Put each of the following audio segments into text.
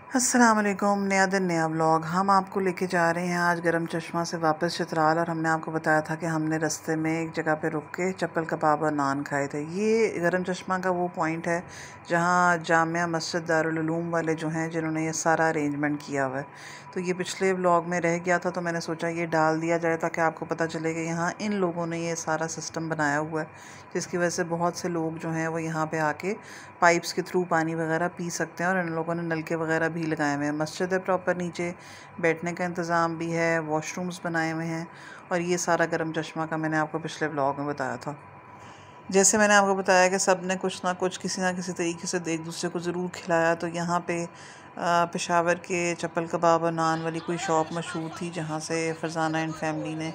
अस्सलाम वालेकुम। नया दिन नया व्लॉग। हम आपको लेके जा रहे हैं आज गरम चश्मा से वापस चित्राल। और हमने आपको बताया था कि हमने रास्ते में एक जगह पे रुक के चप्पल कबाब और नान खाए थे। ये गरम चश्मा का वो पॉइंट है जहाँ जामिया मस्जिद दारुल उलूम वाले जो हैं जिन्होंने ये सारा अरेंजमेंट किया हुआ है। तो ये पिछले व्लॉग में रह गया था तो मैंने सोचा ये डाल दिया जाए ताकि आपको पता चले कि यहाँ इन लोगों ने ये सारा सिस्टम बनाया हुआ है, जिसकी वजह से बहुत से लोग जो हैं वो यहाँ पे आके पाइप्स के थ्रू पानी वगैरह पी सकते हैं। और इन लोगों ने नलके वगैरह भी लगाए हुए हैं। मस्जिद है प्रॉपर, नीचे बैठने का इंतज़ाम भी है, वॉशरूम्स बनाए हुए हैं। और ये सारा गरम चश्मा का मैंने आपको पिछले व्लॉग में बताया था। जैसे मैंने आपको बताया कि सब ने कुछ ना कुछ किसी ना किसी तरीके से एक दूसरे को ज़रूर खिलाया। तो यहाँ पे पेशावर के चप्पल कबाब और नान वाली कोई शॉप मशहूर थी जहाँ से फरजाना एंड फैमिली ने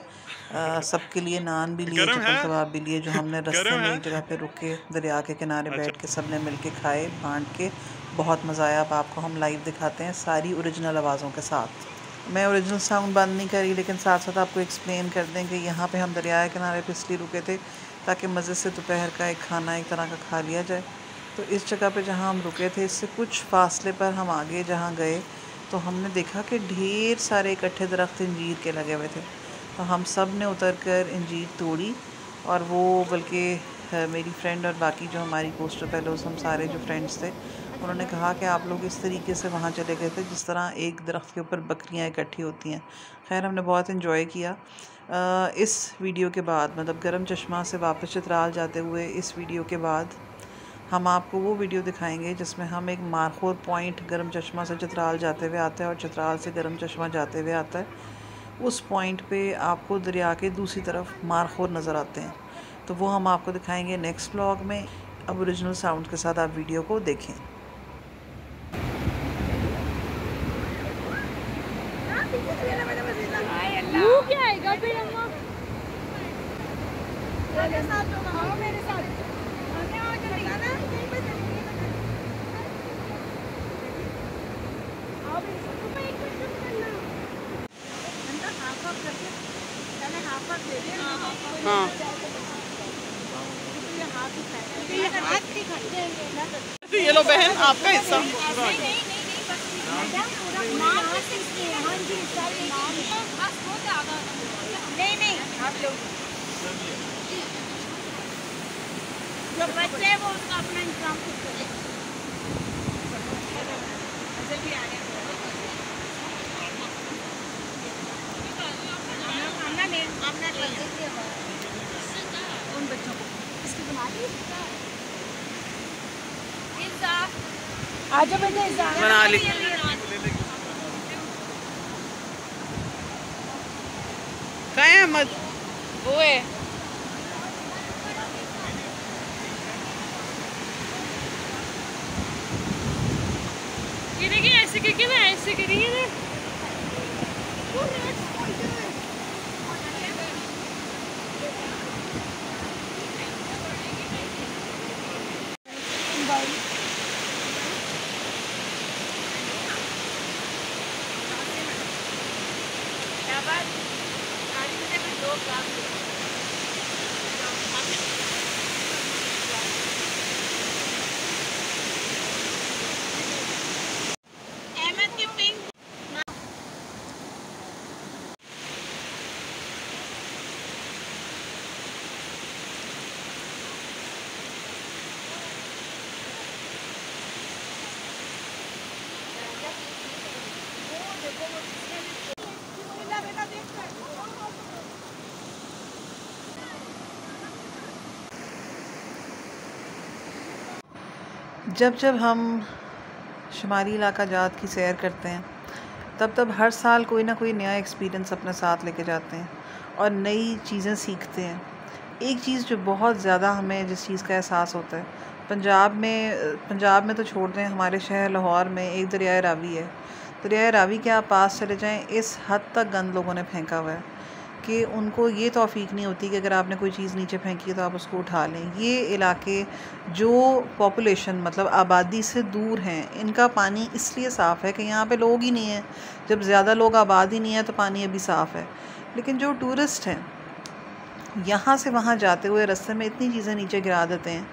सबके लिए नान भी लिए, चप्पल कबाब भी लिए, जो हमने रास्ते में एक जगह पे रुक के दरिया के किनारे बैठ के सब ने मिल के खाए, बांट के। बहुत मज़ा आया। अब आपको हम लाइव दिखाते हैं सारी ओरिजिनल आवाज़ों के साथ। मैं ओरिजिनल साउंड बंद नहीं करी, लेकिन साथ साथ आपको एक्सप्लेन कर दें कि यहाँ पे हम दरिया के किनारे पे इसलिए रुके थे ताकि मज़े से दोपहर का एक खाना एक तरह का खा लिया जाए। तो इस जगह पे जहाँ हम रुके थे इससे कुछ फासले पर हम आगे जहाँ गए तो हमने देखा कि ढेर सारे इकट्ठे दरख्त अंजीर के लगे हुए थे। तो हम सब ने उतर कर अंजीर तोड़ी। और वो बल्कि मेरी फ्रेंड और बाकी जो हमारी कोस्टर फेलोज़, हम सारे जो फ्रेंड्स थे, उन्होंने कहा कि आप लोग इस तरीके से वहाँ चले गए थे जिस तरह एक दरख्त के ऊपर बकरियाँ इकट्ठी होती हैं। खैर, हमने बहुत इन्जॉय किया। इस वीडियो के बाद, मतलब गरम चश्मा से वापस चित्राल जाते हुए इस वीडियो के बाद हम आपको वो वीडियो दिखाएंगे जिसमें हम एक मारखोर पॉइंट गरम चश्मा से चित्राल जाते हुए आता है और चित्राल से गरम चश्मा जाते हुए आता है। उस पॉइंट पे आपको दरिया के दूसरी तरफ मारखोर नज़र आते हैं। तो वो हम आपको दिखाएंगे नेक्स्ट व्लॉग में। अब ओरिजिनल साउंड के साथ आप वीडियो को देखें। क्या आएगा फिर अम्मा? मेरे साथ मेरे साथ हाँ, ये लो बहन, आपका हिस्सा। नहीं आप लोग जो बच्चे हैं वो उसका अपना इंतजाम खुद करें। उन बच्चों को इसकी बना दी। आजा बेटा, बना ली। कहाँ है अहमद? वो है ये देखिए, ऐसे करके ना, ऐसे करेंगे ना। जब जब हम शुमारी इलाका जात की सैर करते हैं तब हर साल कोई ना कोई नया एक्सपीरियंस अपने साथ लेके जाते हैं और नई चीज़ें सीखते हैं। एक चीज़ जो बहुत ज़्यादा हमें जिस चीज़ का एहसास होता है, पंजाब में तो छोड़ दें, हमारे शहर लाहौर में एक दरियाए रावी है। दरियाए रावी के आप पास चले जाएं, इस हद तक गंद लोगों ने फेंका हुआ है कि उनको ये तौफीक नहीं होती कि अगर आपने कोई चीज़ नीचे फेंकी है तो आप उसको उठा लें। ये इलाके जो पॉपुलेशन, मतलब आबादी से दूर हैं, इनका पानी इसलिए साफ़ है कि यहाँ पे लोग ही नहीं हैं। जब ज़्यादा लोग आबाद ही नहीं है तो पानी अभी साफ़ है। लेकिन जो टूरिस्ट हैं यहाँ से वहाँ जाते हुए रास्ते में इतनी चीज़ें नीचे गिरा देते हैं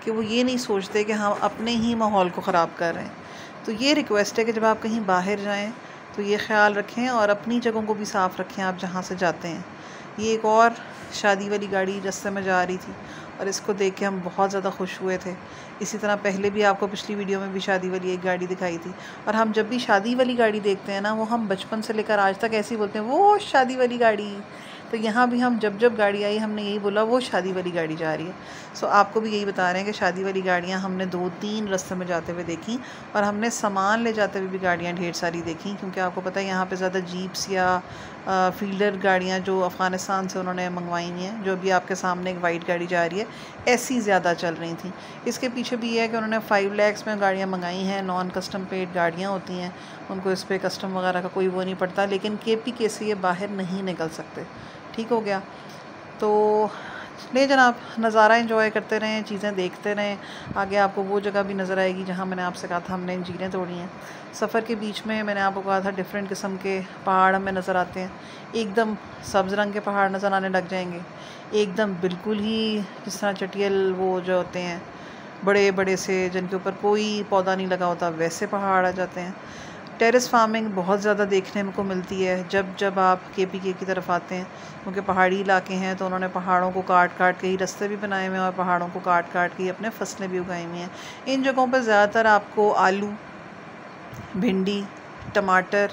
कि वो ये नहीं सोचते कि हम अपने ही माहौल को ख़राब कर रहे हैं। तो ये रिक्वेस्ट है कि जब आप कहीं बाहर जाएं तो ये ख्याल रखें और अपनी जगहों को भी साफ़ रखें आप जहाँ से जाते हैं। ये एक और शादी वाली गाड़ी रास्ते में जा रही थी और इसको देख के हम बहुत ज़्यादा खुश हुए थे। इसी तरह पहले भी आपको पिछली वीडियो में भी शादी वाली एक गाड़ी दिखाई थी, और हम जब भी शादी वाली गाड़ी देखते हैं ना, वो हम बचपन से लेकर आज तक ऐसे ही बोलते हैं, वो शादी वाली गाड़ी। तो यहाँ भी हम जब जब गाड़ी आई हमने यही बोला, वो शादी वाली गाड़ी जा रही है। सो आपको भी यही बता रहे हैं कि शादी वाली गाड़ियाँ हमने 2-3 रास्ते में जाते हुए देखी, और हमने सामान ले जाते हुए भी गाड़ियाँ ढेर सारी देखी, क्योंकि आपको पता है यहाँ पे ज़्यादा जीप्स या फील्डर गाड़ियाँ जो अफ़गानिस्तान से उन्होंने मंगवाई हुई हैं, जो भी आपके सामने एक वाइट गाड़ी जा रही है, ऐसी ज़्यादा चल रही थी। इसके पीछे भी ये है कि उन्होंने 5 लाख में गाड़ियाँ मंगाई हैं। नॉन कस्टम पेड गाड़ियाँ होती हैं, उनको इस पर कस्टम वगैरह का कोई वो नहीं पड़ता, लेकिन KPK से ये बाहर नहीं निकल सकते। ठीक हो गया। तो ले जनाब, नज़ारा एंजॉय करते रहें, चीज़ें देखते रहें। आगे आपको वो जगह भी नज़र आएगी जहाँ मैंने आपसे कहा था हमने इंजीरें तोड़ी हैं। सफ़र के बीच में मैंने आपको कहा था डिफरेंट किस्म के पहाड़ हमें नज़र आते हैं। एकदम सब्ज़ रंग के पहाड़ नज़र आने लग जाएंगे, एकदम बिल्कुल ही जिस तरह चटियल वो जो होते हैं बड़े बड़े से, जिनके ऊपर कोई पौधा नहीं लगा होता, वैसे पहाड़ आ जाते हैं। टेरेस फार्मिंग बहुत ज़्यादा देखने को मिलती है जब आप KPK की तरफ आते हैं, क्योंकि पहाड़ी इलाके हैं, तो उन्होंने पहाड़ों को काट काट के ही रास्ते भी बनाए हुए हैं और पहाड़ों को काट काट के ही अपने फसलें भी उगाई हुई हैं। इन जगहों पर ज़्यादातर आपको आलू, भिंडी, टमाटर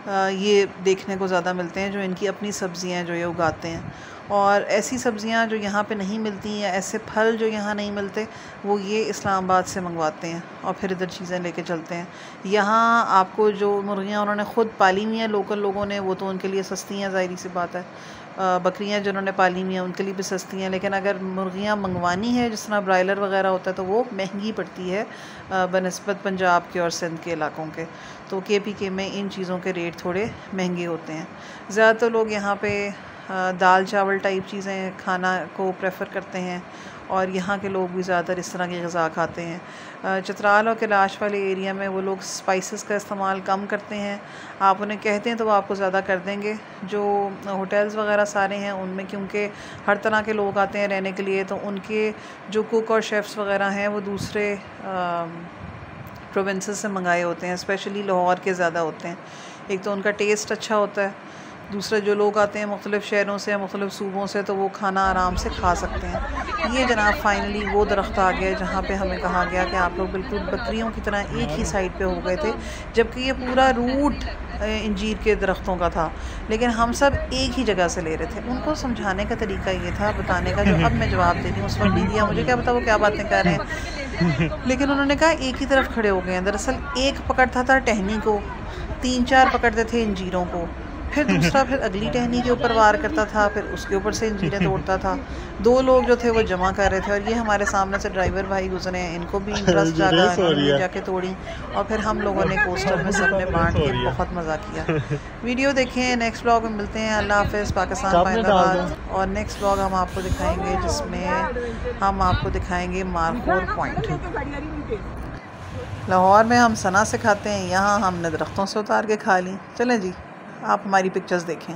ये देखने को ज़्यादा मिलते हैं, जो इनकी अपनी सब्ज़ियाँ जो ये उगाते हैं। और ऐसी सब्ज़ियाँ जो यहाँ पे नहीं मिलती या ऐसे फल जो यहाँ नहीं मिलते, वो ये इस्लामाबाद से मंगवाते हैं और फिर इधर चीज़ें लेके चलते हैं। यहाँ आपको जो मुर्गियाँ उन्होंने ख़ुद पाली हुई हैं लोकल लोगों ने, वो तो उनके लिए सस्ती हैं, ज़ाहिर सी बात है। बकरियाँ जिन्होंने पाली हुई हैं उनके लिए भी सस्ती हैं, लेकिन अगर मुर्गियाँ मंगवानी है जिस तरह ब्रायलर वगैरह होता है, तो वो महंगी पड़ती है बनिस्बत पंजाब के और सिंध के इलाकों के। तो KPK में इन चीज़ों के रेट थोड़े महंगे होते हैं। ज़्यादातर लोग यहाँ पे दाल चावल टाइप चीज़ें खाना को प्रेफर करते हैं, और यहाँ के लोग भी ज़्यादातर इस तरह की ग़िज़ा खाते हैं। चित्राल और कैलाश वाले एरिया में वो लोग स्पाइसेस का इस्तेमाल कम करते हैं। आप उन्हें कहते हैं तो वो आपको ज़्यादा कर देंगे। जो होटल्स वगैरह सारे हैं उनमें, क्योंकि हर तरह के लोग आते हैं रहने के लिए, तो उनके जो कुक और शेफ़्स वगैरह हैं वो दूसरे प्रोविंसेस से मंगाए होते हैं, स्पेशली लाहौर के ज़्यादा होते हैं। एक तो उनका टेस्ट अच्छा होता है, दूसरे जो लोग आते हैं मुख्तलिफ़ शहरों से या मुख्तलिफ़ सूबों से, तो वो खाना आराम से खा सकते हैं। ये जनाब फाइनली वो दरख्त आ गया जहाँ पे हमें कहा गया कि आप लोग बिल्कुल बकरियों की तरह एक ही साइड पे हो गए थे, जबकि ये पूरा रूट इंजीर के दरख्तों का था, लेकिन हम सब एक ही जगह से ले रहे थे। उनको समझाने का तरीका ये था, बताने का, जो अब मैं जवाब दे रही हूँ, उस वक्त नहीं दिया, मुझे क्या पता वो क्या बातें कर रहे हैं, लेकिन उन्होंने कहा एक ही तरफ खड़े हो गए हैं। दरअसल एक पकड़ता था टहनी को, 3-4 पकड़ते थे इंजीरों को, फिर दूसरा फिर अगली टहनी के ऊपर वार करता था, फिर उसके ऊपर से इंजीरें तोड़ता था। 2 लोग जो थे वो जमा कर रहे थे, और ये हमारे सामने से ड्राइवर भाई गुजरे हैं, इनको भी इंटरेस्ट जागा, इन्होंने जाके तोड़ी, और फिर हम लोगों ने कोस्टर में सबने बांट के बहुत मज़ा किया। वीडियो देखें, नेक्स्ट ब्लॉग में मिलते हैं। अल्लाह हाफ़िज़, पाकिस्तान पाइंदाबाद। और नेक्स्ट ब्लॉग हम आपको दिखाएंगे जिसमें हम आपको दिखाएंगे मारखोर पॉइंट। लाहौर में हम सना से खाते हैं, यहाँ हमने दरख्तों से उतार के खा ली। चलें जी, आप हमारी पिक्चर्स देखें।